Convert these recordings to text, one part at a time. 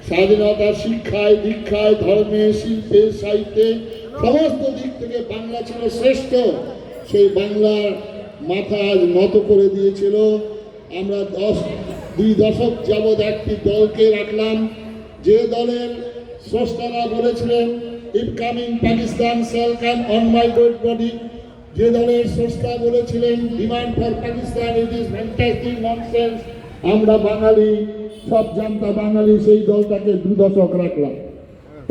স্বাধীনতা, শিক্ষায়, দীক্ষায়, ধর্মে, শিল্পে, সাহিত্যে সমস্ত দিক থেকে বাংলা ছিল শ্রেষ্ঠ। সেই বাংলার মাথা আজ নত করে দিয়েছিল। আমরা 2 দশক যাবৎ একটি দলকে রাখলাম, যে দলের স্রষ্টারা বলেছিলেন if coming Pakistan shall come on my dead body, যে দলের স্রষ্টা বলেছিলেন demand for Pakistan it is fantastic nonsense. আমরা বাঙালি, সব জানতা বাঙালি সেই দলটাকে 2 দশক রাখলাম।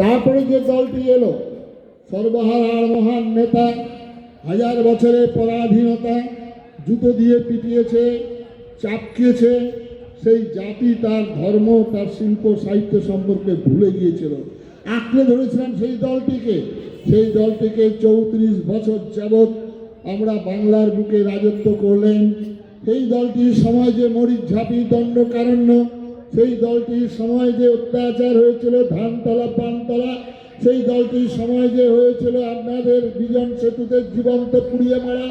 তারপরে যে দলটি এলো, সর্বহারা মহান নেতা, 1000 বছরের পরাধীনতা, জুতো দিয়ে পিটিয়েছে, চাপকিয়েছে, সেই জাতি তার ধর্ম, তার শিল্প সাহিত্য সম্পর্কে ভুলে গিয়েছিল। আঁকড়ে ধরেছিলাম সেই দলটিকে। সেই দলটিকে 34 বছর যাবৎ আমরা বাংলার বুকে রাজত্ব করলেন। সেই দলটির সময় যে মরিচ ঝাঁপি, দণ্ডকারণ্য, সেই দলটির সময় যে অত্যাচার হয়েছিল ধানতলা পানতলা, সেই দলটির সময় যে হয়েছিল আপনাদের বিজন সেতুতে জীবন্ত পুড়িয়ে মারা,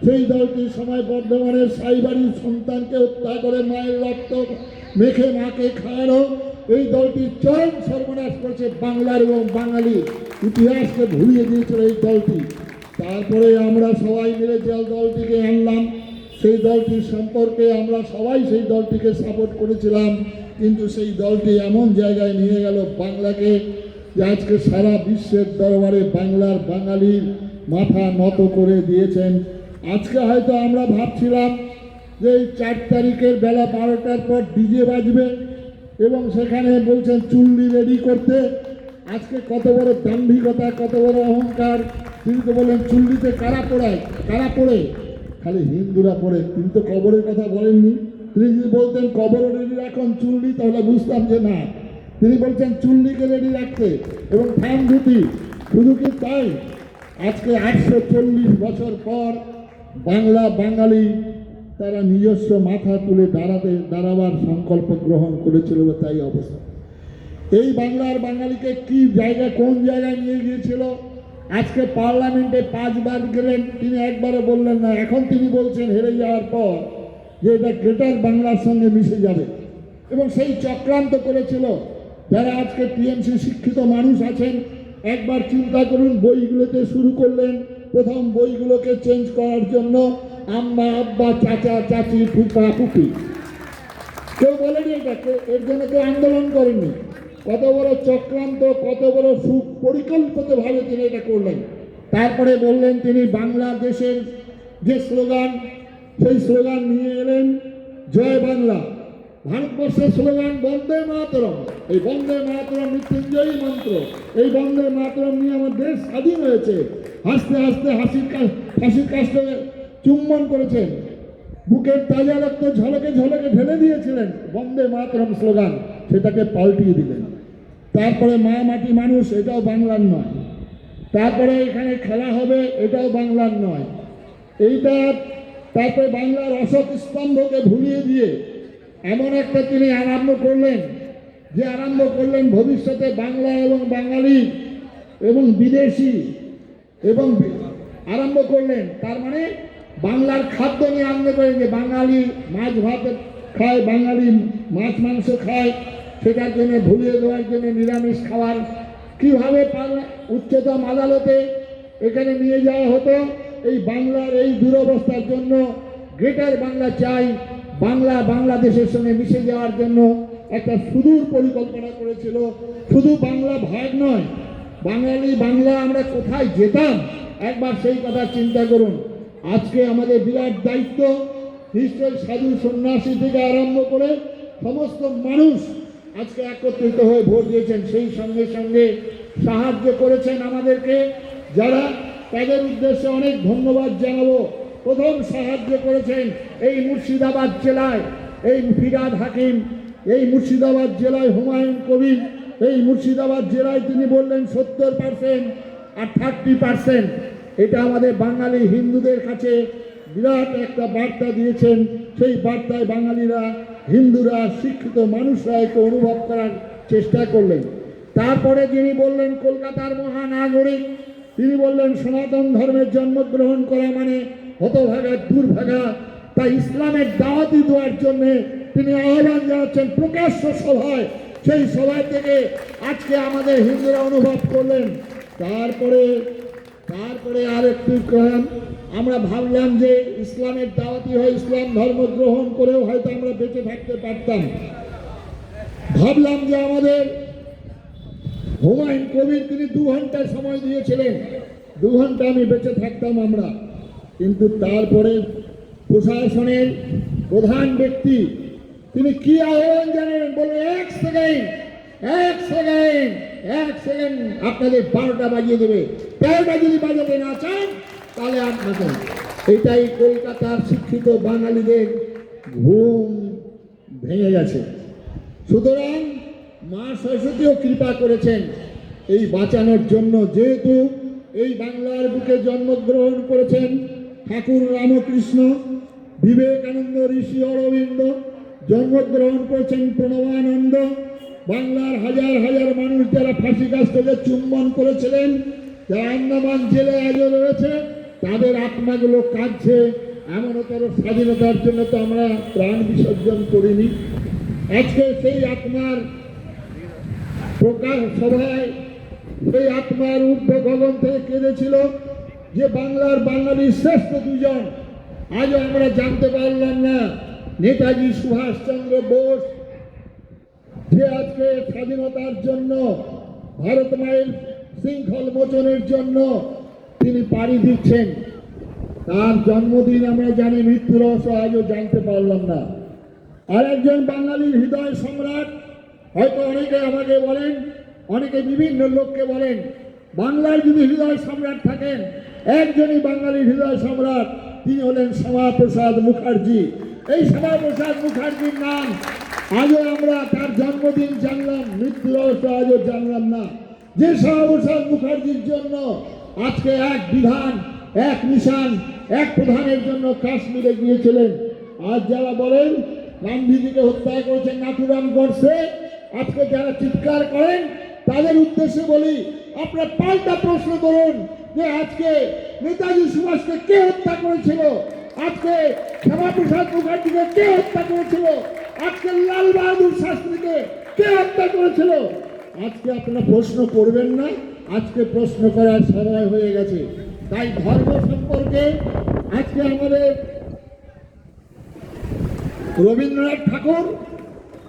সেই দলটির সময় বর্ধমানের সাইবাড়ির সন্তানকে হত্যা করে মায়ের রক্ত মেখে মাকে খাওয়ানো, এই দলটি চরম সর্বনাশ করেছে বাংলার এবং বাঙালি ইতিহাসকে ভুলিয়ে দিয়েছিল এই দলটি। তারপরে আমরা সবাই মিলে যে দলটিকে আনলাম, সেই দলটির সম্পর্কে আমরা সবাই সেই দলটিকে সাপোর্ট করেছিলাম, কিন্তু সেই দলটি এমন জায়গায় নিয়ে গেল বাংলাকে যে আজকে সারা বিশ্বের দরবারে বাংলার বাঙালির মাথা নত করে দিয়েছেন। আজকে হয়তো আমরা ভাবছিলাম যে এই 4 তারিখের বেলা 12টার পর ডিজে বাজবে এবং সেখানে বলছেন চুল্লি রেডি করতে। আজকে কত বড় দাম্ভিকতা, কত বড় অহংকার! তিনি তো বললেন চুল্লিতে কারা পোড়ায়, কারা পোড়ে? খালি হিন্দুরা পড়ে। তিনি তো কবরের কথা বলেননি। তিনি যদি বলতেন কবর রেডি রাখুন চুল্লি, তাহলে বুঝতাম যে না। তিনি বলছেন চুল্লিকে রেডি রাখতে এবং থান ধুতি। শুধু কি তাই, আজকে 840 বছর পর বাংলা বাঙালি তারা নিজস্ব মাথা তুলে দাঁড়াবার সংকল্প গ্রহণ করেছিল। তাই অবস্থা এই বাংলার বাঙালিকে কি জায়গা, কোন জায়গায় নিয়ে গিয়েছিল। আজকে পার্লামেন্টে 5 বার গেলেন, তিনি একবারও বললেন না। এখন তিনি বলছেন হেরে যাওয়ার পর যে এটা গ্রেটার বাংলার সঙ্গে মিশে যাবে, এবং সেই চক্রান্ত করেছিল যারা আজকে টিএমসি শিক্ষিত মানুষ আছেন। একবার চিন্তা করুন, বইগুলোতে শুরু করলেন প্রথম বইগুলোকে চেঞ্জ করার জন্য আম্মা আব্বা চাচা চাচি ফুপা ফুপি। কেউ বলেনি এটাকে, এর জন্য কেউ আন্দোলন করেনি। কত বড় চক্রান্ত, কত বড় সুপরিকল্পিতভাবে তিনি এটা করলেন। তারপরে বললেন তিনি বাংলাদেশের যে স্লোগান, সেই স্লোগান নিয়ে এলেন জয় বাংলা। ভারতবর্ষের স্লোগান বন্দে মাতরম। এই বন্দে মাতরম মৃত্যুঞ্জয়ী মন্ত্র। এই বন্দে মাতরম নিয়ে আমার দেশ স্বাধীন হয়েছে। হাসতে হাসতে ফাঁসির কাস্টে চুম্বন করেছেন, বুকের তাজা রক্ত ঝলকে ঝলকে ঢেলে দিয়েছিলেন বন্দে মাতরম স্লোগান, সেটাকে পাল্টিয়ে দিলেন। তারপরে মা মাটি মানুষ, এটাও বাংলার নয়। তারপরে এখানে খেলা হবে, এটাও বাংলার নয়। এইটা তারপরে বাংলার অশোক স্তম্ভকে ভুলিয়ে দিয়ে এমন একটা তিনি আরম্ভ করলেন, যে আরম্ভ করলেন ভবিষ্যতে বাংলা এবং বাঙালি এবং বিদেশি এবং আরম্ভ করলেন। তার মানে বাংলার খাদ্য নিয়ে আরম্ভ করেন, যে বাঙালি মাছ ভাত খায়, বাঙালি মাছ মাংস খায়, সেটার জন্য ভুলিয়ে দেওয়ার জন্য নিরামিষ খাওয়ার কীভাবে উচ্চতম আদালতে এখানে নিয়ে যাওয়া হতো। এই বাংলার এই দুরবস্থার জন্য গ্রেটার বাংলা চাই, বাংলা বাংলাদেশের সঙ্গে মিশে যাওয়ার জন্য একটা সুদূর পরিকল্পনা করেছিল। শুধু বাংলা ভাগ নয়, বাঙালি বাংলা আমরা কোথায় যেতাম একবার সেই কথা চিন্তা করুন। আজকে আমাদের বিরাট দায়িত্ব, নিশ্চয়ই সাধু সন্ন্যাসী থেকে আরম্ভ করে সমস্ত মানুষ আজকে একত্রিত হয়ে ভোট দিয়েছেন। সেই সঙ্গে সঙ্গে সাহায্য করেছেন আমাদেরকে যারা, তাদের উদ্দেশ্যে অনেক ধন্যবাদ জানাবো। প্রথম সাহায্য করেছেন এই মুর্শিদাবাদ জেলায় এই ফিরাদ হাকিম, এই মুর্শিদাবাদ জেলায় হুমায়ুন কবির, এই মুর্শিদাবাদ জেলায় তিনি বললেন 70% আর 30%। এটা আমাদের বাঙালি হিন্দুদের কাছে বিরাট একটা বার্তা দিয়েছেন। সেই বার্তায় বাঙালিরা, হিন্দুরা, শিক্ষিত মানুষরা একে অনুভব করার চেষ্টা করলেন। তারপরে যিনি বললেন কলকাতার মহানাগরিক, তিনি বললেন সনাতন ধর্মের জন্মগ্রহণ করা মানে হতভাগা দুর্ভাগা। তাই ইসলামের দাওয়াতি দেওয়ার জন্য তিনি আহ্বান জানাচ্ছেন প্রকাশ্য সভায় সেই সবাই থেকে আজকে আমাদের হিন্দুরা অনুভব করলেন। তারপরে তারপরে আর একটু আমরা ভাবলাম যে ইসলামের দাওয়াতি হয়ে ইসলাম ধর্ম গ্রহণ করেও হয়তো আমরা বেঁচে থাকতে পারতাম। ভাবলাম যে আমাদের হুমায়ুন কবির তিনি 2 ঘন্টা সময় দিয়েছিলেন, 2 ঘন্টা আমি বেঁচে থাকতাম আমরা। কিন্তু তারপরে প্রশাসনের প্রধান ব্যক্তি তিনি কি আহ্বান জানেন, বলে 1 সেকেন্ড আপনাদের 12টা বাজিয়ে দেবে, 13টা যদি বাজাতে না চান তাহলে আপনাকে। এটাই কলকাতার শিক্ষিত বাঙালিদের ঘুম ভেঙে গেছে। সুতরাং মা সরস্বতীও কৃপা করেছেন এই বাঁচানোর জন্য। যেহেতু এই বাংলার বুকে জন্মগ্রহণ করেছেন ঠাকুর রামকৃষ্ণ, বিবেকানন্দ, ঋষি অরবিন্দ, জন্মগ্রহণ করেছেন প্রণবানন্দ, বাংলার হাজার হাজার মানুষ যারা ফাঁসি কাস্টকে চুম্বন করেছিলেন, যারা আন্দামান জেলে আজও রয়েছে, তাদের আত্মাগুলো কাঁদছে। এমনতর স্বাধীনতার জন্য তো আমরা প্রাণ বিসর্জন করিনি। আজকে সেই আত্মার প্রকাশ সভায় সেই আত্মার ঊর্ধ্ব গগন থেকে কেঁদেছিল যে বাংলার বাঙালির শ্রেষ্ঠ 2 জন। আজও আমরা জানতে পারলাম না নেতাজি সুভাষচন্দ্র বোস, যে আজকে স্বাধীনতার জন্য, ভারত মায়ের শৃঙ্খল মোচনের জন্য তিনি পাড়ি দিচ্ছেন, তার জন্মদিন আমরা জানি, মৃত্যু রহস্য আজও জানতে পারলাম না। আর একজন বাঙালির হৃদয় সম্রাট, হয়তো অনেকে আমাকে বলেন, অনেকে বিভিন্ন লোককে বলেন, বাংলার যদি হৃদয় সম্রাট থাকেন, একজনই বাঙালির হৃদয় সম্রাট, তিনি হলেন শ্যামাপ্রসাদ মুখার্জি। এই শ্যামাপ্রসাদ মুখার্জির নাম আজও আমরা তার জন্মদিন জানলাম, মৃত্যু রহস্য আজও জানলাম না। যে শ্যামাপ্রসাদ মুখার্জির জন্য আজকে এক বিধান, এক নিশান, এক প্রধানের জন্য কাশ্মীরে গিয়েছিলেন। আজ যারা বলেন গান্ধীজিকে হত্যা করেছেন নাথুরাম গডসে, আজকে যারা চিৎকার করেন তাদের উদ্দেশ্যে বলি, আপনারা পাল্টা প্রশ্ন করুন যে আজকে নেতাজি সুভাষকে কে হত্যা করেছিল, আজকে শ্যামাপ্রসাদ মুখার্জিকে কে হত্যা করেছিল, আজকে লাল বাহাদুর শাস্ত্রীকে কে হত্যা করেছিল। আজকে আপনারা প্রশ্ন করবেন না, আজকে প্রশ্ন করার সময় হয়ে গেছে। তাই ধর্ম সম্পর্কে আজকে আমাদের রবীন্দ্রনাথ ঠাকুর,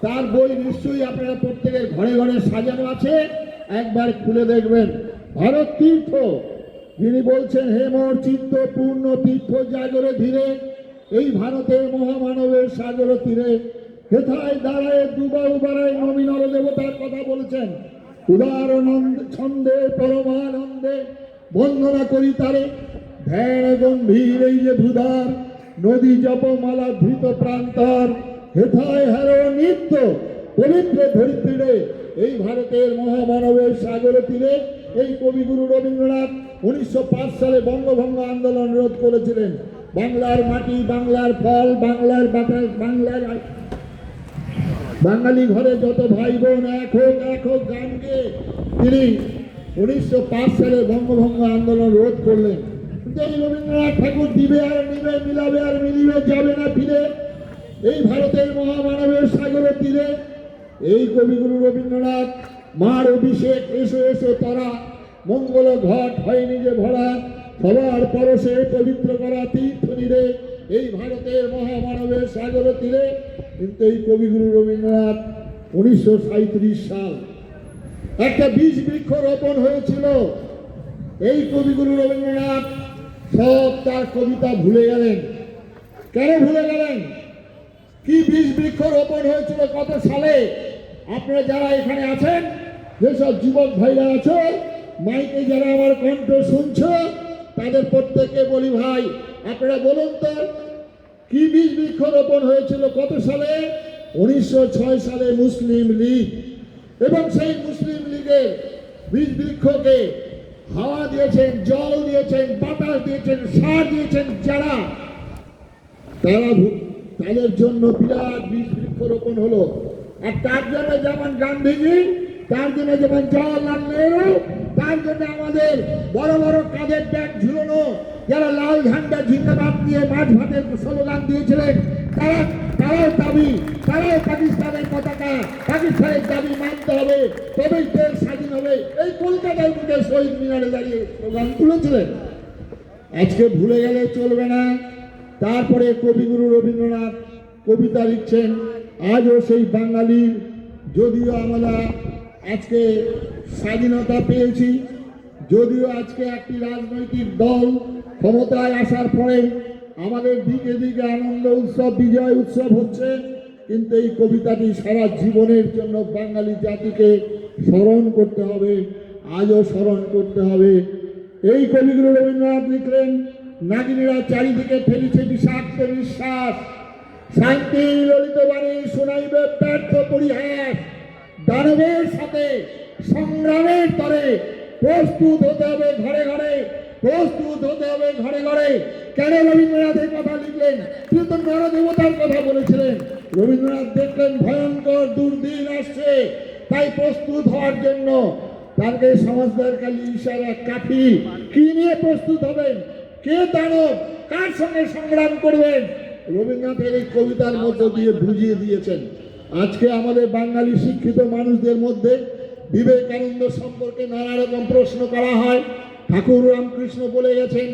তার বই নিশ্চয়ই আপনারা প্রত্যেকের ঘরে ঘরে সাজানো আছে, একবার খুলে দেখবেন। ভারত তীর্থ, যিনি বলছেন হে মোর চিত্ত পূর্ণ তীর্থ জাগরে ধীরে, এই ভারতের মহামানবের সাগর তীরে, হেথায় দাঁড়ায় দুবাহু বাড়ায় নবীন দেবতার কথা বলেছেন। উদারনন্দ ছন্দে পরমানন্দে বন্দনা করি তারে, ধ্যান গম্ভীর এই যে ভূধার, নদী জপমালা ধৃত প্রান্তর, হেথায় হারো নিত্য পবিত্র ধরিত্রীরে, এই ভারতের মহামানবের সাগর তীরে এই কবিগুরু রবীন্দ্রনাথ 1905 সালে বঙ্গভঙ্গ আন্দোলন রোধ করেছিলেন। বাংলার মাটি, বাংলার ফল, বাংলার বাতাস, বাংলার বাঙালি ঘরে যত ভাই বোন এক হোক গান গেয়ে তিনি 1905 সালে বঙ্গভঙ্গ আন্দোলন রোধ করলেন। এই রবীন্দ্রনাথ ঠাকুর দিবে আর নিবে, মিলাবে আর মিলিবে, যাবে না ফিরে, এই ভারতের মহামানবের সাগর তীরে এই কবিগুরু রবীন্দ্রনাথ মার অভিষেক, এসো এসো তারা, মঙ্গল ঘট হয়নি যে ভরা, সবার পরশে পবিত্র করা তীর্থ নীরে, এই ভারতের মহামানবের সাগর তীরে। কিন্তু এই কবিগুরু রবীন্দ্রনাথ 1937 সাল একটা বীজ বৃক্ষ রোপণ হয়েছিল। এই কবিগুরু রবীন্দ্রনাথ সব তার কবিতা ভুলে গেলেন। কেন ভুলে গেলেন? কি বীজ বৃক্ষ রোপণ হয়েছিল কত সালে? আপনারা যারা এখানে আছেন, যেসব যুবক ভাইরা আছো, মাইকে যারা আমার কণ্ঠ শুনছো, তাদের প্রত্যেককে বলি, ভাই আপনারা বলুন তো কি বীজ বৃক্ষ রোপণ হয়েছিল কত সালে? 1906 সালে মুসলিম লীগ। এবং সেই মুসলিম লীগের বীজ বৃক্ষকে হাওয়া দিয়েছেন, জল দিয়েছেন, বাতাস দিয়েছেন, সার দিয়েছেন যারা, তাদের জন্য বিরাট বীজ বৃক্ষ রোপণ হলো। আর তার জন্য যেমন গান্ধীজি, তার জন্য যেমন জওয়াহরলাল নেহরু, তার জন্য আমাদের বড় বড় কাঁধের ব্যাগ ঝুলানো যারা লাল ঝান্ডা জিন্দাবাদ দিয়ে মাছ ভাতের স্লোগান দিয়েছিলেন, তারাও দাবি, তারাও পাকিস্তানের পতাকা, পাকিস্তানের দাবি মানতে হবে, তবেই দেশ স্বাধীন হবে। এই কলকাতার বুকে শহীদ মিনারে দাঁড়িয়ে স্লোগান তুলেছিলেন। আজকে ভুলে গেলে চলবে না। তারপরে কবিগুরু রবীন্দ্রনাথ কবিতা লিখছেন, আজও সেই বাঙালি, যদিও আমরা আজকে স্বাধীনতা পেয়েছি, যদিও আজকে একটি রাজনৈতিক দল ক্ষমতায় আসার পরে আমাদের দিকে দিকে আনন্দ উৎসব, বিজয় উৎসব হচ্ছে, কিন্তু এই কবিতাটি সারা জীবনের জন্য বাঙালি জাতিকে স্মরণ করতে হবে, আজও স্মরণ করতে হবে। এই কবিগুরু রবীন্দ্রনাথ লিখলেন, নাগিনীরা চারিদিকে ফেলিছে বিষাক্ত নিঃশ্বাস, শান্তি ললিত বাণী শোনাইবে ব্যর্থ পরিহাস, দানবের সাথে সংগ্রামের তরে প্রস্তুত হতে হবে ঘরে ঘরে, প্রস্তুত হতে হবে ঘরে ঘরে। কেন রবীন্দ্রনাথ এই কথা লিখলেন? তিনি তো নরদেবতার কথা বলেছিলেন। রবীন্দ্রনাথ দেখলেন ভয়ঙ্কর দুর্দিন আসছে, তাই প্রস্তুত হওয়ার জন্য তাকে সমাজদার কালী ইশারা কাফি কি নিয়ে প্রস্তুত হবেন, কে দানব, কার সঙ্গে সংগ্রাম করবেন, রবীন্দ্রনাথের এই কবিতার মধ্য দিয়ে বুঝিয়ে দিয়েছেন। আজকে আমাদের বাঙালি শিক্ষিত মানুষদের মধ্যে বিবেকানন্দ সম্পর্কে নানা রকম প্রশ্ন করা হয়। ঠাকুর রামকৃষ্ণ বলে গেছেন,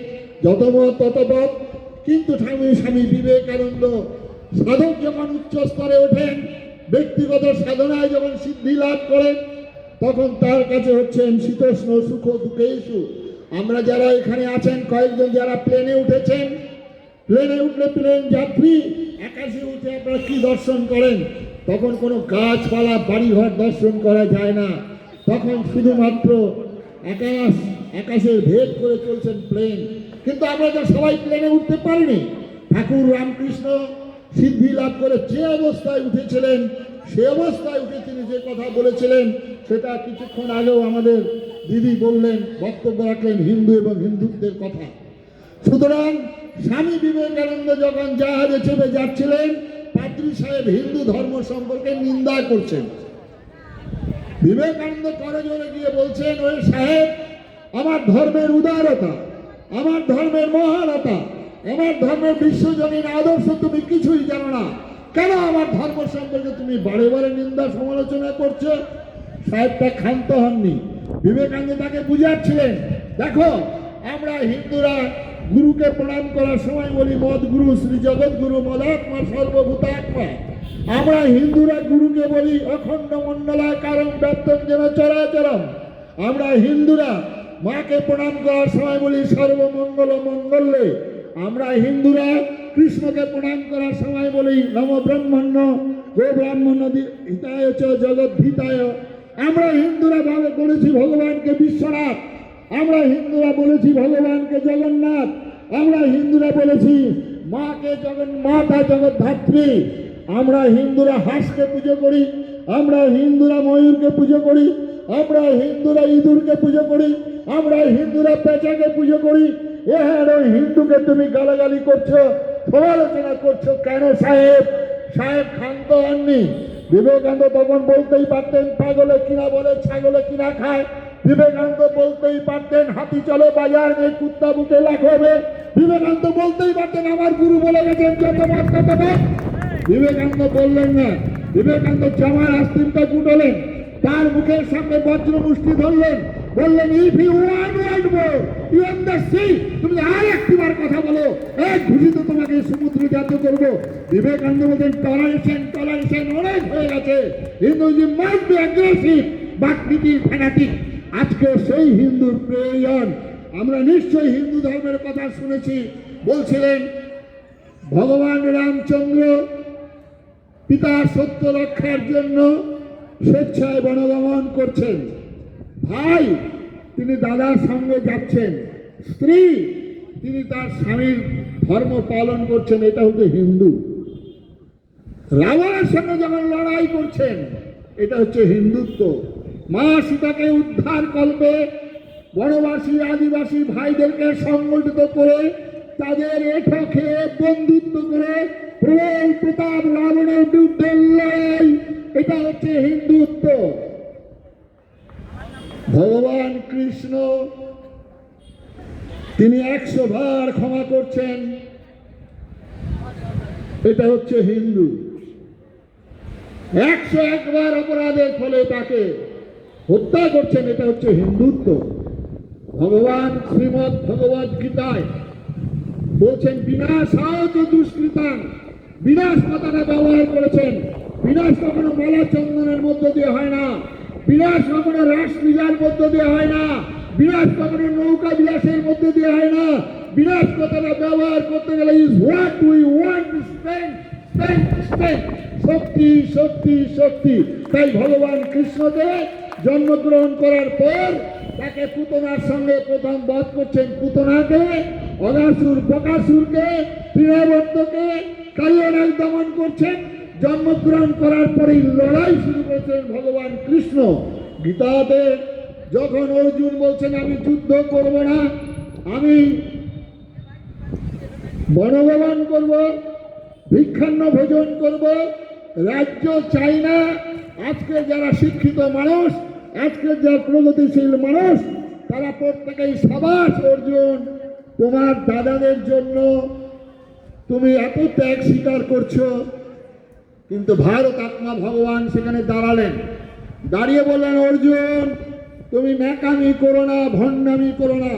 যতমত ততপথ, কিন্তু স্বামী বিবেকানন্দ সাধক যখন উচ্চ স্তরে ওঠেন, ব্যক্তিগত সাধনায় যখন সিদ্ধি লাভ করেন, তখন তার কাছে হচ্ছেন শীতোষ্ণ সুখ দুঃখেষু। আমরা যারা এখানে আছেন, কয়েকজন যারা প্লেনে উঠেছেন, প্লেনে উঠলে প্লেন যাত্রী আকাশে উঠে আপনারা কি দর্শন করেন? তখন কোনো গাছপালা বাড়িঘর দর্শন করা যায় না, তখন শুধুমাত্র আকাশের ভেদ করে চলছেন প্লেন। কিন্তু আমরা তো সবাই প্লেনে উঠতে পারিনি। ঠাকুর রামকৃষ্ণ সিদ্ধি লাভ করে যে অবস্থায় উঠেছিলেন, সে অবস্থায় উঠে তিনি যে কথা বলেছিলেন, সেটা কিছুক্ষণ আগেও আমাদের দিদি বললেন, বক্তব্য রাখলেন হিন্দু এবং হিন্দুত্বের কথা। সুতরাং স্বামী বিবেকানন্দ যখন জাহাজে চেপে যাচ্ছিলেন, পাদ্রী সাহেব হিন্দু ধর্ম সম্পর্কে নিন্দা করছেন। বিবেকানন্দ করে জোরে গিয়ে বলছেন, ওই সাহেব, আমার ধর্মের উদারতা, আমার ধর্মের মহানতা, আমার ধর্মের বিশ্বজনীন আদর্শ তুমি কিছুই জানো না, কেন আমার ধর্ম সম্পর্কে তুমি বারে বারে নিন্দা সমালোচনা করছো? সাহেবটা ক্ষান্ত হননি। বিবেকানন্দ তাকে বুঝাচ্ছিলেন, দেখো, আমরা হিন্দুরা গুরুকে প্রণাম করার সময় বলি মদ গুরু শ্রী জগৎ গুরু মদাত্মা সর্বভূতাত্মা। আমরা হিন্দুরা গুরুকে বলি অখণ্ড মণ্ডলায় কারণ ব্যক্তম যেন চরাচরম। আমরা হিন্দুরা মাকে প্রণাম করার সময় বলি সর্বমঙ্গল মঙ্গলে। আমরা হিন্দুরা কৃষ্ণকে প্রণাম করার সময় বলি নম ব্রহ্মণ্য গো ব্রাহ্মণ হিতায় চ জগৎ হিতায়। আমরা হিন্দুরা ভাবে বলেছি ভগবানকে বিশ্বনাথ, আমরা হিন্দুরা বলেছি ভগবানকে জগন্নাথ, আমরা হিন্দুরা বলেছি মাকে মাতা জগদ্ধাত্রী। আমরা হিন্দুরা হাঁসকে পুজো করি, আমরা হিন্দুরা ময়ূরকে পুজো করি, আমরা হিন্দুরা ইঁদুরকে পুজো করি, আমরা হিন্দুরা পেঁচাকে পুজো করি। এর ওই হিন্দুকে তুমি গালাগালি করছো, সমালোচনা করছো কেন সাহেব? সাহেব ক্ষান্ত হননি। বিবেকানন্দ তখন বলতেই পারতেন, পাগলে কিনা বলে ছাগলে কিনা খায়। বিবেকানন্দ বলতেই পারতেন, হাতি চলে বাজার নেই কুত্তা বুকে লাখ হবে। বিবেকানন্দ বলতেই পারতেন, আমার গুরু বলে গেছেন যত মত তত মত। বিবেকানন্দ বললেন না। বিবেকানন্দ জামার আস্তিনটা গুটলেন, তার মুখের সামনে বজ্র মুষ্টি ধরলেন, বললেন, if you one word more you on the sea, তুমি আর একটিবার কথা বলো, এক ঘুষিতে তোমাকে সমুদ্র জাত করবো। বিবেকানন্দ বলছেন, টলারেশন অনেক হয়ে গেছে, Hinduism must be aggressive but নীতির ফ্যানাটিক। আজকে সেই হিন্দুর প্রয়োজন। আমরা নিশ্চয়ই হিন্দু ধর্মের কথা শুনেছি। বলছিলেন ভগবান রামচন্দ্র পিতার সত্য রক্ষার জন্য স্বেচ্ছায় বনগমন করছেন। ভাই তিনি দাদার সঙ্গে যাচ্ছেন, স্ত্রী তিনি তার স্বামীর ধর্ম পালন করছেন, এটা হচ্ছে হিন্দু। রাবণের সঙ্গে যখন লড়াই করছেন, এটা হচ্ছে হিন্দুত্ব। মা সীতাকে উদ্ধার কল্পে বনবাসী আদিবাসী ভাইদেরকে সংগঠিত করে তাদের এঠো খেয়ে বন্ধুত্ব করে প্রবল প্রতাপ রাবণের বিরুদ্ধে লড়াই, এটা হচ্ছে হিন্দুত্ব। ভগবান কৃষ্ণ তিনি 100 বার ক্ষমা করছেন, এটা হচ্ছে হিন্দু। 101 বার অপরাধের ফলে তাকে হত্যা করছেন, এটা হচ্ছে হিন্দুত্ব। ভগবান শ্রীমৎ ভগবদ গীতায় বলছেন বিনাশায় দুষ্কৃতাং, বিনাশ কথাটা ব্যবহার করেছেন। বিনাশ কখনো মালা চন্দনের মধ্য দিয়ে হয় না, বিনাশ কখনো রাসলীলার মধ্য দিয়ে হয় না, বিনাশ কখনো নৌকা বিলাসের মধ্য দিয়ে হয় না। বিনাশ কথাটা ব্যবহার করতে গেলে ইজ হোয়াট উই ওয়ান্ট, শক্তি শক্তি শক্তি। তাই ভগবান কৃষ্ণদেব জন্মগ্রহণ করার পর তাকে পুতনার সঙ্গে প্রথম বধ করছেন। পুতনাকে, অগাসুর, বকাসুরকে, তৃণাবর্তকে কালিয়ানাগ দমন করছেন। জন্মগ্রহণ করার পরেই লড়াই শুরু করেছেন ভগবান কৃষ্ণ। গীতাতে যখন অর্জুন বলছেন আমি যুদ্ধ করব না, আমি বনভোজন করব, ভিক্ষান্ন ভোজন করব, রাজ্য চাই না। আজকে যারা শিক্ষিত মানুষ, আজকে যারা প্রগতিশীল মানুষ, তারা প্রত্যেকেই সাবাস অর্জুন, তোমার দাদাদের জন্য তুমি এত ত্যাগ স্বীকার করছো। কিন্তু ভারত আত্মা ভগবান সেখানে দাঁড়ালেন, দাঁড়িয়ে বললেন অর্জুন তুমি ন্যাকামি করো না, ভণ্ডামি করো না।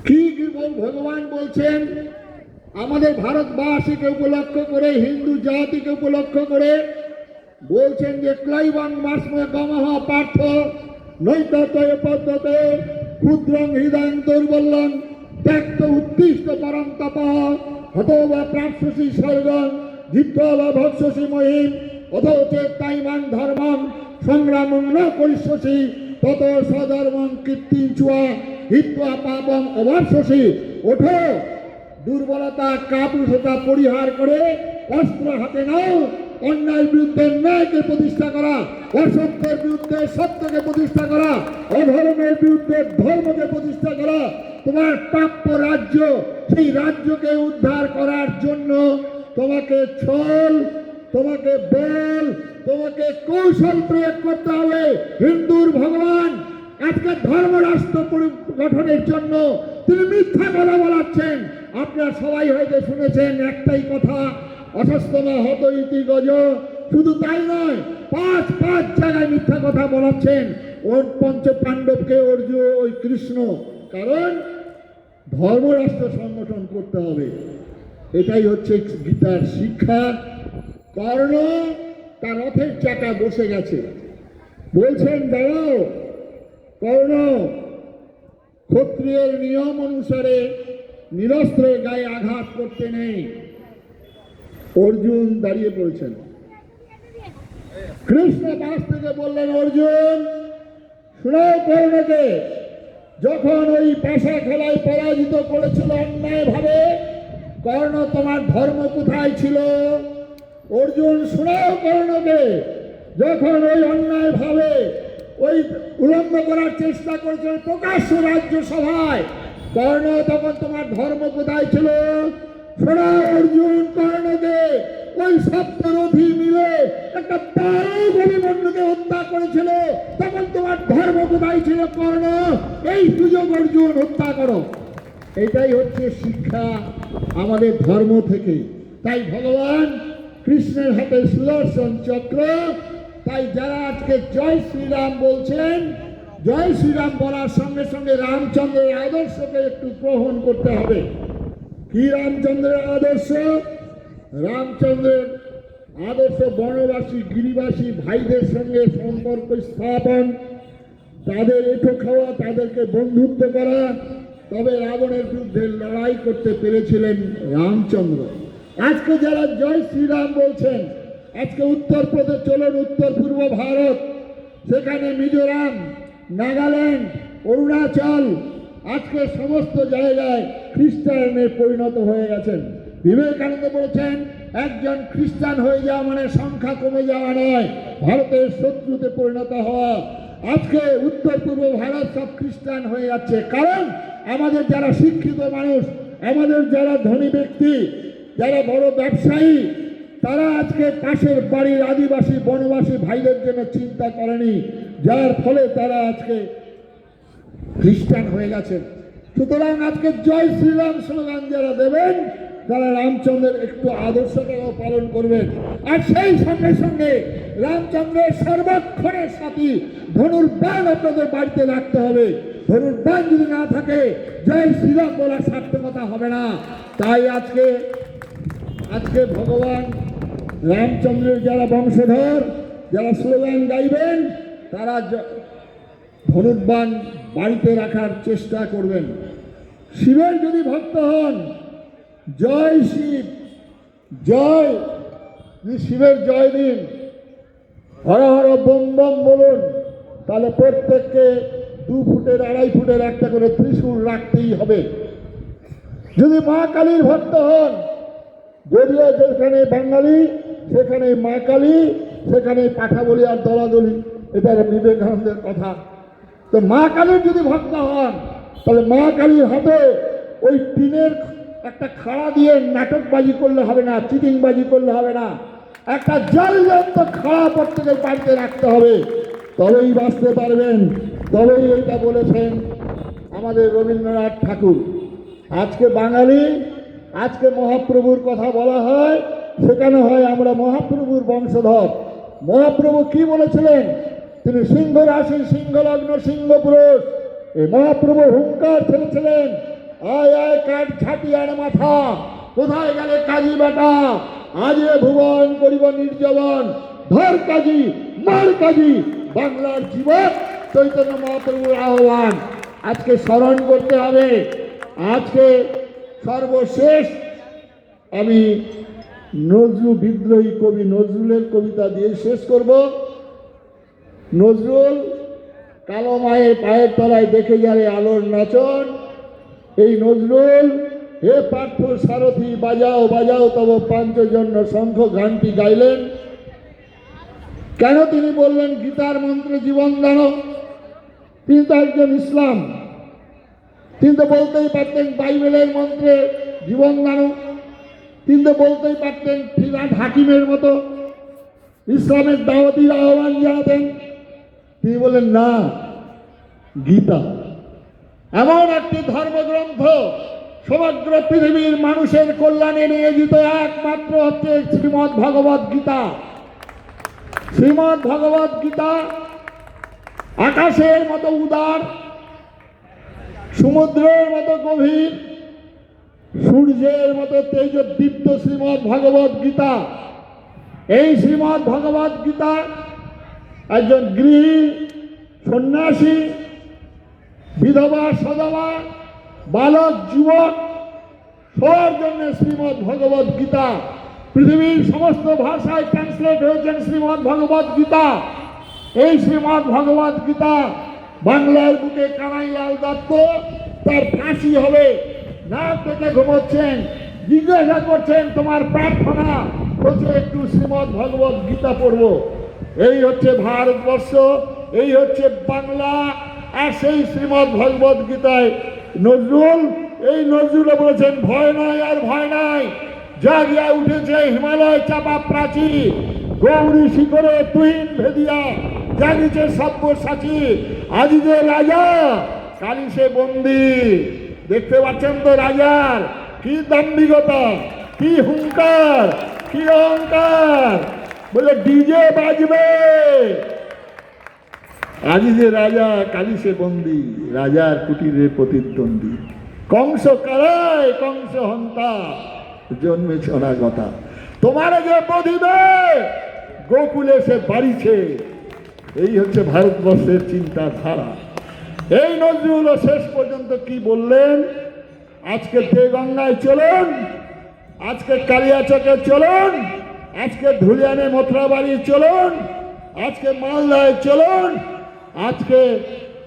কি ভগবান বলছেন আমাদের ভারতবাসীকে উপলক্ষ করে, হিন্দু জাতিকে উপলক্ষ করে বলছেন যে ক্লাইবাং মাসমে গমহ পার্থ নৈততয় পদ্ধতে ক্ষুদ্রং হৃদয়ং দুর্বলং ত্যক্ত উত্তিষ্ঠ পরম তপ হতো বা প্রাপ্স্যসি স্বর্গং জিত্বা বা ভক্ষসি মহিম অথো চেত্তাইমাং ধর্মং সংগ্রামং ন করিষ্যসি তত স্বধর্মং কীর্তিঞ্চুয়া হিত্বা পাপং অবার্ষসি। ওঠো, দুর্বলতা কাপুরুষতা পরিহার করে অস্ত্র হাতে নাও। অন্যায়ের বিরুদ্ধে ন্যায়কে প্রতিষ্ঠা করা, অসত্যের বিরুদ্ধে সত্যকে প্রতিষ্ঠা করা, অধর্মের বিরুদ্ধে ধর্মকে প্রতিষ্ঠা করা। তোমার প্রাপ্য রাজ্য, সেই রাজ্যকে উদ্ধার করার জন্য তোমাকে ছল, তোমাকে বল, তোমাকে কৌশল প্রয়োগ করতে হবে। হিন্দুর ভগবান আজকে ধর্মরাষ্ট্র গঠনের জন্য তিনি মিথ্যা কথা বলাচ্ছেন। আপনারা সবাই হয়তো শুনেছেন একটাই কথা, অসস্তমা হত ইতি গজ। শুধু তাই নয়, পাঁচ জায়গায় মিথ্যা কথা বলাচ্ছেন ওর পঞ্চ পাণ্ডবকে, অর্জুন, ওই কৃষ্ণ। কারণ ধর্মরাষ্ট্র সংগঠন করতে হবে, এটাই হচ্ছে গীতার শিক্ষা। কর্ণ তার রথের চাকা বসে গেছে, বলছেন দাঁড়াও কর্ণ, ক্ষত্রিয়ের নিয়ম অনুসারে নিরস্ত্রে গায়ে আঘাত করতে নেই। অর্জুন দাঁড়িয়ে পড়েছেন। কৃষ্ণ পাশ থেকে বললেন অর্জুন শোনাও কর্ণকে, যখন ওই পাশা খেলায় পরাজিত করেছিল অন্যায় ভাবে, কর্ণ তোমার ধর্ম কোথায় ছিল? অর্জুন শোনাও কর্ণকে, যখন ওই অন্যায় ভাবে ওই উলঙ্গ করার চেষ্টা করেছিল প্রকাশ্য রাজ্যসভায়, কর্ণ তখন তোমার ধর্ম কোথায় ছিল? শোনাও অর্জুন কর্ণকে, ওই সপ্তরথী মিলে একটা বলিমণ্ডকে হত্যা করেছিল, তখন তোমার ধর্ম কোথায় ছিল কর্ণ? এই সুযোগ অর্জুন হত্যা করো। এটাই হচ্ছে শিক্ষা আমাদের ধর্ম থেকে। তাই ভগবান কৃষ্ণের হাতে সুদর্শন চক্র। তাই যারা আজকে জয় শ্রীরাম বলছেন, জয় শ্রীরাম বলার সঙ্গে সঙ্গে রামচন্দ্রের আদর্শকে একটু গ্রহণ করতে হবে। কি রামচন্দ্রের আদর্শ? রামচন্দ্রের আদর্শ বনবাসী গিরিবাসী ভাইদের সঙ্গে সম্পর্ক স্থাপন, তাদের এঁঠো খাওয়া, তাদেরকে বন্ধুত্ব করা। তবে রাবণের বিরুদ্ধে লড়াই করতে পেরেছিলেন রামচন্দ্র। আজকে যারা জয় শ্রীরাম বলছেন, আজকে উত্তরপ্রদেশ চলুন, উত্তর পূর্ব ভারত, সেখানে মিজোরাম, নাগাল্যান্ড, অরুণাচল, আজকে সমস্ত জায়গায় খ্রিস্টানে পরিণত হয়ে গেছেন। বিবেকানন্দ বলেছেন একজন খ্রিস্টান হয়ে যাওয়া মানে সংখ্যা কমে যাওয়া নয়, ভারতের শত্রুতে পরিণত হওয়া। আজকে উত্তর পূর্ব ভারত সব খ্রিস্টান হয়ে যাচ্ছে। কারণ আমাদের যারা শিক্ষিত মানুষ, আমাদের যারা ধনী ব্যক্তি, যারা বড় ব্যবসায়ী, তারা আজকে পাশের বাড়ির আদিবাসী বনবাসী ভাইদের জন্য চিন্তা করেনি, যার ফলে তারা আজকে খ্রিস্টান হয়ে গেছেন। সুতরাং আজকে জয় শ্রীরাম স্লোগান যারা দেবেন, তারা রামচন্দ্রের একটু আদর্শটাও পালন করবেন। আর সেই সঙ্গে সঙ্গে রামচন্দ্রের সর্বক্ষণের সাথী ধনুর্বাণ আপনাদের বাড়িতে রাখতে হবে। ধনুর্বাণ যদি না থাকে জয় শ্রীরাম বলার সার্থকতা হবে না। তাই আজকে ভগবান রামচন্দ্রের যারা বংশধর, যারা স্লোগান গাইবেন, তারা ধনুর্বাণ বাড়িতে রাখার চেষ্টা করবেন। শিবের যদি ভক্ত হন, জয় শিব, জয়, শিবের জয় দিন, হর হর বম বম বলুন, তাহলে প্রত্যেককে 2 ফুটের 2.5 ফুটের একটা করে ত্রিশূল রাখতেই হবে। যদি মা কালীর ভক্ত হন, যদিও যেখানে বাঙালি সেখানে মা কালী, সেখানে পাঠা বলি আর দলাদলি, এটা বিবেকানন্দের কথা। তো মা কালীর যদি ভক্ত হন, তাহলে মা কালীর হাতে ওই টিনের একটা খাড়া দিয়ে নাটকবাজি করলে হবে না, চিটিংবাজি করলে হবে না, একটা জলজন্ত খাড়া প্রত্যেকের বাড়িতে রাখতে হবে, তবেই বাঁচতে পারবেন। তবেই এটা বলেছেন আমাদের রবীন্দ্রনাথ ঠাকুর। আজকে বাঙালি, আজকে মহাপ্রভুর কথা বলা হয়, সেখানে হয় আমরা মহাপ্রভুর বংশধর। মহাপ্রভু কি বলেছিলেন? তিনি সিংহ রাশি, সিংহলগ্ন, সিংহ পুরুষ। এই মহাপ্রভু হুঙ্কার ছেড়েছিলেন, আয় আয় কাঠ ছাটিয়ার মাথা, কোথায় গেলে কাজী বেটা, আজ ভুবন করিব নির্জবন, ধর কাজী মার কাজী, বাংলার জীবন চৈতন্য মহাপ্রভুর আহ্বান আজকে স্মরণ করতে হবে। আজকে সর্বশেষ আমি নজরুল, বিদ্রোহী কবি নজরুলের কবিতা দিয়ে শেষ করব। নজরুল, কালো মায়ের পায়ের তলায় দেখে যারে আলোর নাচন, এই নজরুল হে পার্থ সারথি বাজাও বাজাও তব পাঞ্চজন্য শঙ্খ গানটি গাইলেন। কেন তিনি বললেন গীতার মন্ত্রে জীবন দান? তিনি তো একজন ইসলাম, তিনি তো বলতেই পারতেন বাইবেলের মন্ত্রে জীবন দান, তিনি তো বলতেই পারতেন ফিরাদ হাকিমের মতো ইসলামের দাওয়াতির আহ্বান জানাতেন। তিনি বলেন না, গীতা এমন একটি ধর্মগ্রন্থ, সমগ্র পৃথিবীর মানুষের কল্যাণে নিয়োজিত একমাত্র হচ্ছে শ্রীমদ্ ভগবদ গীতা। শ্রীমদ্ ভগবদ গীতা আকাশের মতো উদার, সমুদ্রের মতো গভীর, সূর্যের মতো তেজদীপ্ত শ্রীমদ্ ভগবদ গীতা। এই শ্রীমদ্ ভগবদ গীতা একজন গৃহী, সন্ন্যাসী, বিধবা, সধবা, বালক, যুবক সবার জন্য শ্রীমদ্ ভগবদ গীতা। পৃথিবীর সমস্ত ভাষায় ট্রান্সলেট হয়েছেন শ্রীমদ্ ভগবদ গীতা। এই শ্রীমদ্ ভগবদ গীতা বাংলার বুকে কানাইলাল দত্ত, তার ফাঁসি হবে, না পেটে ঘুমোচ্ছেন, জিজ্ঞাসা করছেন তোমার প্রার্থনা হচ্ছে একটু শ্রীমদ্ ভগবদ গীতা পড়ব। এই হচ্ছে ভারতবর্ষ, এই হচ্ছে বাংলা। আর সেই শ্রীমদ্ ভগবদ গীতায় নজরুল, এই নজরুল বলেছেন ভয় নাই আর ভয় নাই, জাগিয়া উঠেছে হিমালয় চাপা প্রাচী, গৌরী শিখরে তুহিন ভেদিয়া জাগিছে সব্যসাচী, আজি যে রাজা কালি সে বন্দি। দেখতে পাচ্ছেন তো রাজার কি দাম্ভিকতা, কি হুঙ্কার, কি অহংকার, বলে ডিজে বাজবে, আজি যে রাজা কালি সে বন্দি, রাজার কুটিরে প্রতিদ্বন্দ্বী, কংস কারায় কংস হন্তা, জন্মেছে অনাগতা, তোমার যে বধিবে গোকুলে সে বাড়িছে। এই হচ্ছে ভারতবর্ষের চিন্তাধারা। এই নজরুল শেষ পর্যন্ত কি বললেন? আজকে দেগঙ্গায় চলুন, আজকে কালিয়াচকে চলুন, আজকে ধুলিয়ানে মথুরাবাড়ি চলুন, আজকে মালদায় চলুন, আজকে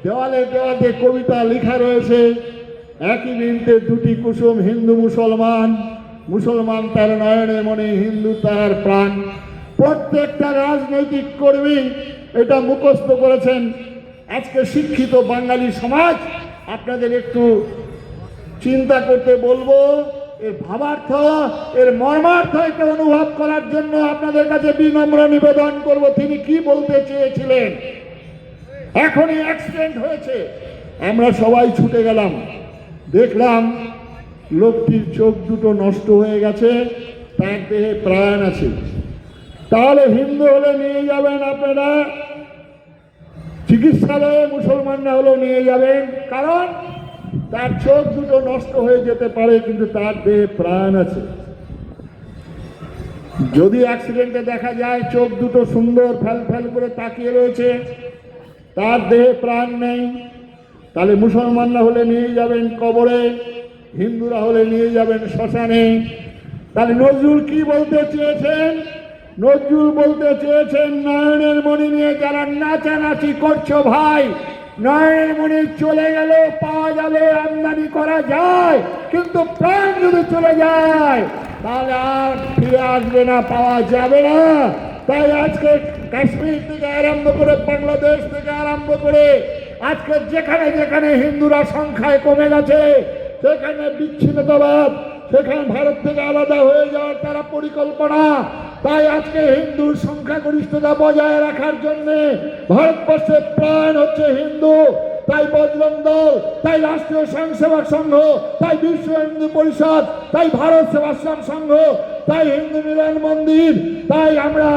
দেওয়ালে দেওয়ালে কবিতা লেখা রয়েছে, একই বৃন্তে দুটি কুসুম, হিন্দু মুসলমান, মুসলমান তার নয়নে মনে, হিন্দু তার প্রাণ। প্রত্যেকটা রাজনৈতিক কর্মী এটা মুখস্থ করেছেন। আজকে শিক্ষিত বাঙালি সমাজ আপনাদের একটু চিন্তা করতে বলবো, এর ভাবার্থ, এর মর্মার্থ এটা অনুভব করার জন্য আপনাদের কাছে বিনম্র নিবেদন করব তিনি কি বলতে চেয়েছিলেন। এখনই অ্যাক্সিডেন্ট হয়েছে, আমরা সবাই ছুটে গেলাম, দেখলাম লোকটির চোখ দুটো নষ্ট হয়ে গেছে, তার দেহে প্রাণ আছে। তাহলে হিন্দু হলে নিয়ে যাবেন আপনারা, চিকিৎসালয়ে মুসলমানরা হলেও নিয়ে যাবেন, কারণ তার চোখ দুটো নষ্ট হয়ে যেতে পারে কিন্তু তার দেহে প্রাণ আছে। যদি অ্যাক্সিডেন্টে দেখা যায় চোখ দুটো সুন্দর ফ্যাল ফ্যাল করে তাকিয়ে রয়েছে, তার দেহে প্রাণ নেই, তাহলে মুসলমানরা হলে নিয়ে যাবেন কবরে, হিন্দুরা হলে নিয়ে যাবেন শ্মশানে। তাহলে নজরুল কি বলতে চেয়েছেন? নজরুল বলতে চেয়েছেন নয়নের মণি নিয়ে যারা নাচানাচি করছো ভাই, নয়নের মণি চলে গেল পাওয়া যাবে, আমদানি করা যায়, কিন্তু প্রাণ যদি চলে যায় তাহলে আর ফিরে আসবে না, পাওয়া যাবে না। তাই আজকে কাশ্মীর থেকে আরম্ভ করে বাংলাদেশ থেকে আরম্ভ করে আজকে যেখানে যেখানে হিন্দুরা সংখ্যায় কমে গেছে, সেখানে বিচ্ছিন্নতাবাদ, সেখানে ভারত থেকে আলাদা হয়ে যাওয়ার তারা পরিকল্পনা। তাই আজকে হিন্দুর সংখ্যাগরিষ্ঠতা বজায় রাখার জন্য ভারতবর্ষের প্রাণ হচ্ছে হিন্দু। তাই বজরং দল, তাই রাষ্ট্রীয় স্বয়ংসেবক সংঘ, তাই বিশ্ব হিন্দু পরিষদ, তাই ভারত সেবাশ্রম সংঘ, তাই হিন্দু মিলন মন্দির, তাই আমরা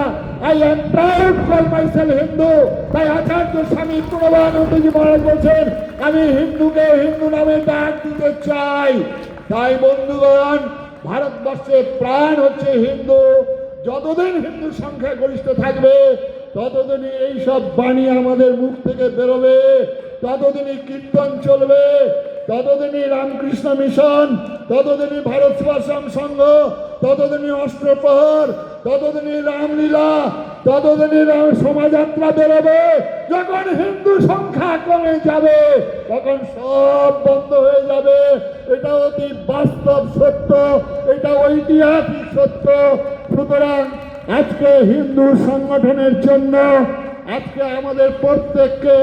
I am proud call myself Hindu. তাই আচার্য স্বামী পূর্ণবানন্দজি মহারাজ বলছেন আমি হিন্দুকে হিন্দু নামে ডাক দিতে চাই। তাই বন্ধুগণ, ভারতবর্ষের প্রাণ হচ্ছে হিন্দু। যতদিন হিন্দু সংখ্যা গরিষ্ঠ থাকবে ততদিনই এইসব বাণী আমাদের মুখ থেকে বেরোবে, ততদিনই কীর্তন চলবে, ততদিনই রামকৃষ্ণ মিশন, ততদিনই ভারত সেবাশ্রম সংঘ, ততদিনই অষ্টপ্রহর, ততদিনই রামলীলা, ততদিনই শোভাযাত্রা বেরোবে। যখন হিন্দু সংখ্যা কমে যাবে তখন সব বন্ধ হয়ে যাবে। এটা অতি বাস্তব সত্য, এটা ঐতিহাসিক সত্য। সুতরাং আজকে হিন্দু সংগঠনের জন্য আজকে আমাদের প্রত্যেককে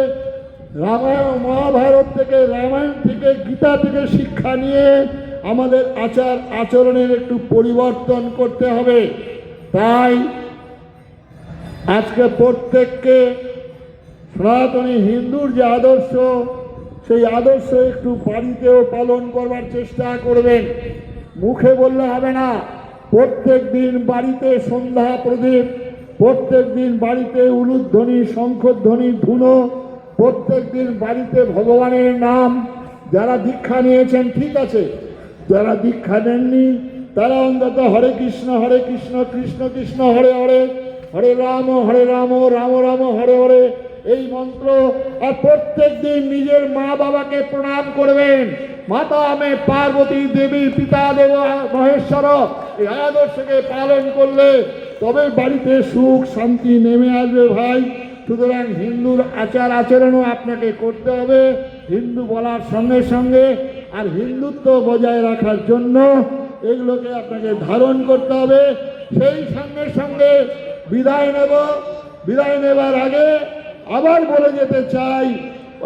রামায়ণ মহাভারত থেকে, রামায়ণ থেকে, গীতা থেকে শিক্ষা নিয়ে আমাদের আচার আচরণের একটু পরিবর্তন করতে হবে। তাই আজকে প্রত্যেককে সনাতনী হিন্দুর যে আদর্শ, সেই আদর্শ একটু বাড়িতেও পালন করবার চেষ্টা করবেন। মুখে বললে হবে না, প্রত্যেক দিন বাড়িতে সন্ধ্যা প্রদীপ, প্রত্যেক দিন বাড়িতে উলুধ্বনি, শঙ্খধ্বনি, ধুনো, প্রত্যেক দিন বাড়িতে ভগবানের নাম। যারা দীক্ষা নিয়েছেন ঠিক আছে, যারা দীক্ষা নেননি তারা অন্তত হরে কৃষ্ণ কৃষ্ণ কৃষ্ণ হরে হরে, হরে রাম রাম রাম হরে হরে এই মন্ত্র। আর প্রত্যেক দিন নিজের মা বাবাকে প্রণাম করবেন। মাতা আমি পার্বতী দেবী, পিতা দেব মহেশ্বর, এই আদর্শকে পালন করলে তবে বাড়িতে সুখ শান্তি নেমে আসবে ভাই। সুতরাং হিন্দুর আচার আচরণও আপনাকে করতে হবে হিন্দু বলার সঙ্গে সঙ্গে, আর হিন্দুত্ব বজায় রাখার জন্য এগুলোকে আপনাকে ধারণ করতে হবে। সেই সঙ্গে সঙ্গে বিদায় নেব। বিদায় নেবার আগে আবার বলে যেতে চাই,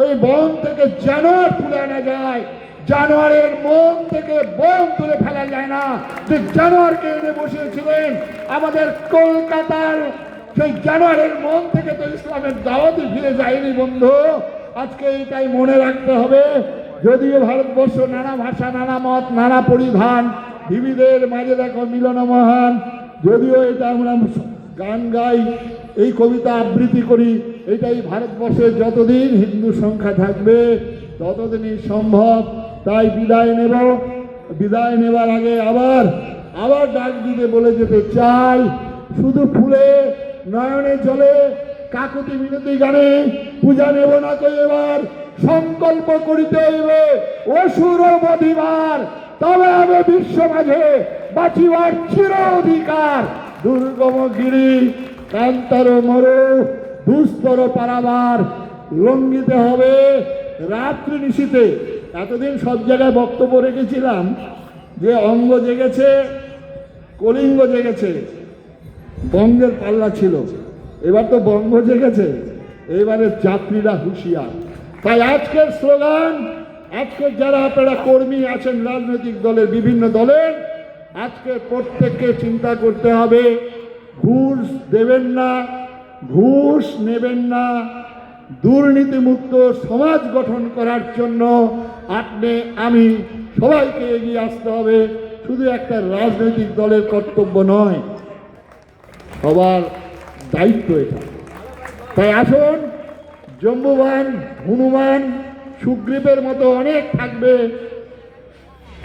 ওই বন থেকে জানোয়ার তুলে আনা যায়, জানোয়ারের মন থেকে বন তুলে ফেলা যায় না। যে জানোয়ারকে এনে বসিয়েছিলেন আমাদের কলকাতার, সেই জানোয়ারের মন থেকে তো ইসলামের দাওয়াতই ফিরে যায়নি বন্ধু। আজকে এইটাই মনে রাখতে হবে। যদিও ভারতবর্ষ নানা ভাষা, নানা মত, নানা পরিধান, বিবিধের মাঝে দেখো মিলন মহান। যদিও এটা আমরা গান গাই, এই কবিতা আবৃত্তি করি, এটাই ভারতবর্ষের যতদিন হিন্দু সংখ্যা থাকবে ততদিনই সম্ভব। তাই বিদায় নেব। বিদায় নেবার আগে আবার ডাক দিতে বলে যেতে চাই, শুধু ফুলে নয়নে জলে কাকুতি মিনতি গানে পূজা নেব না তো এবার। সংকল্প করিতে হইবে অসুর বধিবার, তবে হবে বিশ্ব মাঝে বাঁচিবার চির অধিকার। দুর্গম গিরি কান্তর মরু দুস্তর পারাবার, লঙ্ঘিতে হবে রাত্রি নিশীতে। এতদিন সব জায়গায় বক্তব্য রেখেছিলাম যে অঙ্গ জেগেছে, কলিঙ্গ জেগেছে, বঙ্গের পাল্লা ছিল, এবার তো বঙ্গ জেগেছে, এবারে যাত্রীরা হুঁশিয়ার। তাই আজকের স্লোগান, আজকের যারা আপনারা কর্মী আছেন রাজনৈতিক দলের, বিভিন্ন দলের, আজকে প্রত্যেককে চিন্তা করতে হবে, ঘুষ দেবেন না, ঘুষ নেবেন না। দুর্নীতিমুক্ত সমাজ গঠন করার জন্য আপনি আমি সবাইকে এগিয়ে আসতে হবে, শুধু একটা রাজনৈতিক দলের কর্তব্য নয়, সবার দায়িত্ব এটা। তাই আসুন, জম্বুবান, হনুমান, সুগ্রীবের মতো অনেক থাকবে,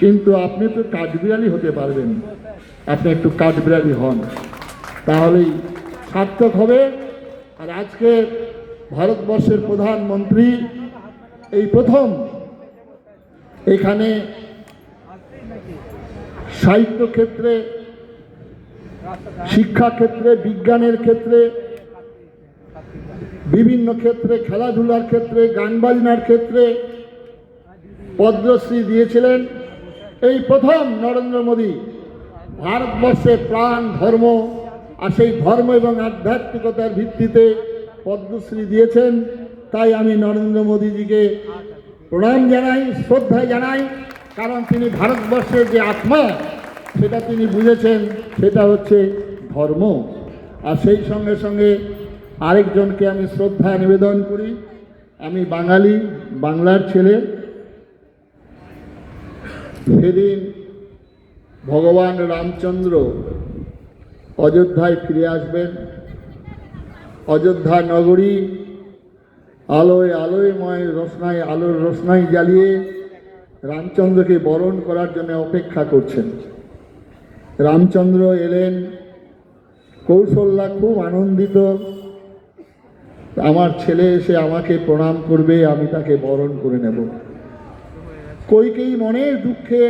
কিন্তু আপনি তো কাঠবিড়ালি হতে পারবেন। আপনি একটু কাঠবিড়ালি হন, তাহলেই সার্থক হবে। আর আজকে ভারতবর্ষের প্রধানমন্ত্রী এই প্রথম এখানে সাহিত্য ক্ষেত্রে, শিক্ষা ক্ষেত্রে, বিজ্ঞানের ক্ষেত্রে, বিভিন্ন ক্ষেত্রে, খেলাধুলার ক্ষেত্রে, গান বাজনার ক্ষেত্রে পদ্মশ্রী দিয়েছিলেন। এই প্রথম নরেন্দ্র মোদী ভারতবর্ষে প্রাণ, ধর্ম আর সেই ধর্ম এবং আধ্যাত্মিকতার ভিত্তিতে পদ্মশ্রী দিয়েছেন। তাই আমি নরেন্দ্র মোদীজিকে প্রণাম জানাই, শ্রদ্ধা জানাই, কারণ তিনি ভারতবর্ষের যে আত্মা সেটা তিনি বুঝেছেন, সেটা হচ্ছে ধর্ম। আর সেই সঙ্গে সঙ্গে আরেকজনকে আমি শ্রদ্ধা নিবেদন করি। আমি বাঙালি, বাংলার ছেলে। সেদিন ভগবান রামচন্দ্র অযোধ্যায় ফিরে আসবেন। অযোধ্যা নগরী আলোয় আলোয়ময় রোশনাই, আলোর রোশনাই জ্বালিয়ে রামচন্দ্রকে বরণ করার জন্য অপেক্ষা করছেন। রামচন্দ্র এলেন, কৌশল্যা খুব আনন্দিত, আমার ছেলে এসে আমাকে প্রণাম করবে, আমি তাকে বরণ করে নেব। কইকেয়ী মনের দুঃখে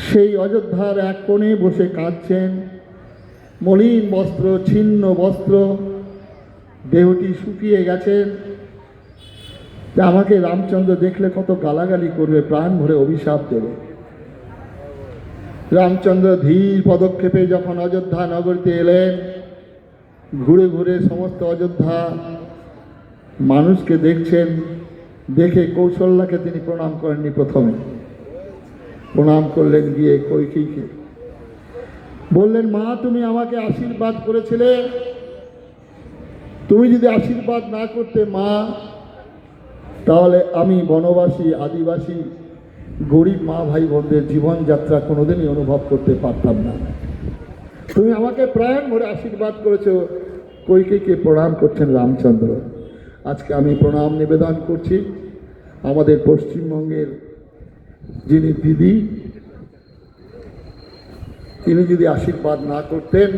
সেই অযোধ্যার এক কোণে বসে কাঁদছেন, মলিন বস্ত্র, ছিন্ন বস্ত্র, দেহটি শুকিয়ে গেছেন। আমাকে রামচন্দ্র দেখলে কত গালাগালি করবে, প্রাণ ভরে অভিশাপ দেবে। রামচন্দ্র ধীর পদক্ষেপে যখন অযোধ্যা নগরীতে এলেন, ঘুরে ঘুরে সমস্ত অযোধ্যা মানুষকে দেখছেন। দেখে কৌশল্যাকে তিনি প্রণাম করেননি, প্রথমে প্রণাম করলেন গিয়ে কইকেয়ীকে, বললেন, মা তুমি আমাকে আশীর্বাদ করেছিলে, তুমি যদি আশীর্বাদ না করতে মা, তাহলে আমি বনবাসী, আদিবাসী, গরিব মা ভাই বোনদের জীবনযাত্রা কোনোদিনই অনুভব করতে পারতাম না। তুমি আমাকে প্রাণ ভরে আশীর্বাদ করেছো। কইকেয়ীকে প্রণাম করছেন রামচন্দ্র। আজকে আমি প্রণাম নিবেদন করছি আমাদের পশ্চিমবঙ্গের যিনি দিদি, তিনি যদি আশীর্বাদ না করতেন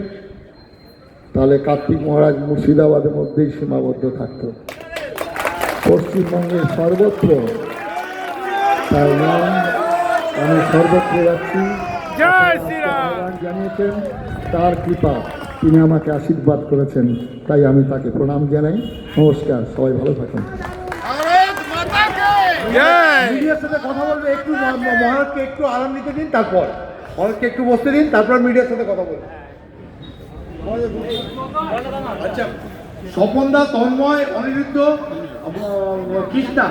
তাহলে কার্তিক মহারাজ মুর্শিদাবাদের মধ্যেই সীমাবদ্ধ থাকত। পশ্চিমবঙ্গের সর্বত্র, তাই নাম আমি সর্বত্র যাচ্ছি, জানিয়েছেন তার কৃপা, তিনি আমাকে আশীর্বাদ করেছেন, তাই আমি তাকে প্রণাম জানাই। নমস্কার, সবাই ভালো থাকুন। মিডিয়ার সাথে কথা বলবে, একটু মহারাজকে একটু আরাম নিতে দিন, তারপর মহারাজকে একটু বসতে দিন, তারপর মিডিয়ার সাথে কথা বলবে। আচ্ছা, স্বপন দা, তন্ময়, অনিরুদ্ধ, কৃষ্ণা,